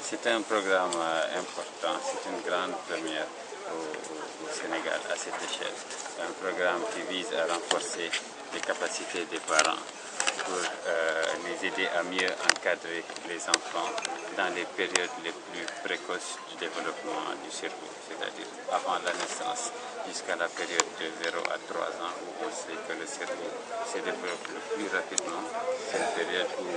C'est un programme important, c'est une grande première au Sénégal à cette échelle. Un programme qui vise à renforcer les capacités des parents pour les aider à mieux encadrer les enfants dans les périodes les plus précoces du développement du cerveau, c'est-à-dire avant la naissance jusqu'à la période de 0 à 3 ans où on sait que le cerveau se développe le plus rapidement. C'est une période où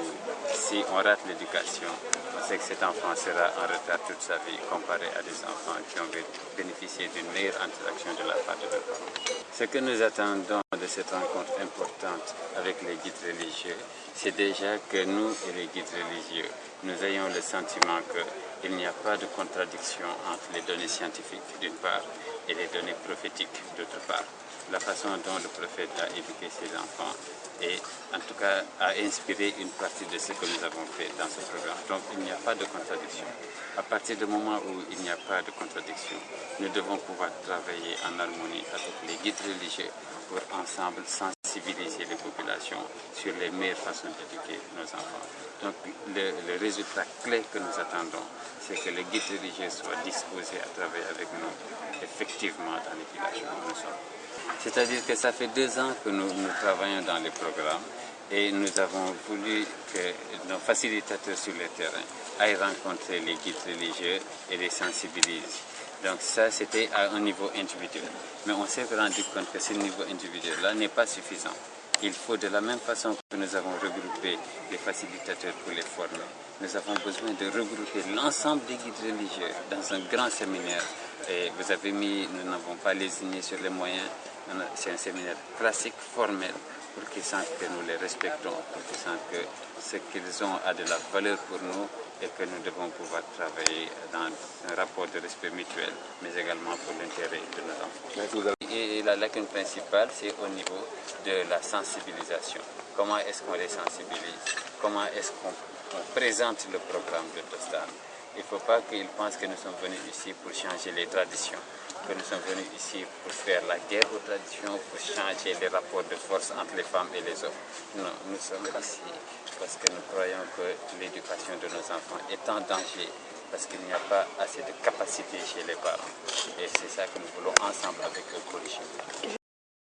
si on rate l'éducation, on sait que cet enfant sera en retard toute sa vie comparé à des enfants qui ont bénéficié d'une meilleure interaction de la part de leurs parents. Ce que nous attendons de cette rencontre importante avec les guides religieux, c'est déjà que nous et les guides religieux, nous ayons le sentiment qu'il n'y a pas de contradiction entre les données scientifiques d'une part et les données prophétiques d'autre part. La façon dont le prophète a éduqué ses enfants et en tout cas a inspiré une partie de ce que nous avons fait dans ce programme. Donc il n'y a pas de contradiction. À partir du moment où il n'y a pas de contradiction, nous devons pouvoir travailler en harmonie avec les guides religieux pour ensemble sensibiliser les populations sur les meilleures façons d'éduquer nos enfants. Donc le résultat clé que nous attendons, c'est que les guides religieux soient disposés à travailler avec nous effectivement dans les villages où nous sommes. C'est-à-dire que ça fait 2 ans que nous travaillons dans les programmes et nous avons voulu que nos facilitateurs sur le terrain aillent rencontrer les guides religieux et les sensibilisent. Donc ça, c'était à un niveau individuel. Mais on s'est rendu compte que ce niveau individuel-là n'est pas suffisant. Il faut de la même façon que nous avons regroupé les facilitateurs pour les former, nous avons besoin de regrouper l'ensemble des guides religieux dans un grand séminaire. Et vous avez mis, nous n'avons pas lésiné sur les moyens, c'est un séminaire classique, formel, pour qu'ils sentent que nous les respectons, pour qu'ils sentent que ce qu'ils ont a de la valeur pour nous et que nous devons pouvoir travailler dans un rapport de respect mutuel, mais également pour l'intérêt de nos enfants. Et la lacune principale, c'est au niveau de la sensibilisation. Comment est-ce qu'on les sensibilise? Comment est-ce qu'on présente le programme de Tostan? Il ne faut pas qu'ils pensent que nous sommes venus ici pour changer les traditions, que nous sommes venus ici pour faire la guerre aux traditions, pour changer les rapports de force entre les femmes et les hommes. Non, nous sommes ici parce que nous croyons que l'éducation de nos enfants est en danger, parce qu'il n'y a pas assez de capacité chez les parents. Et c'est ça que nous voulons ensemble avec eux corriger.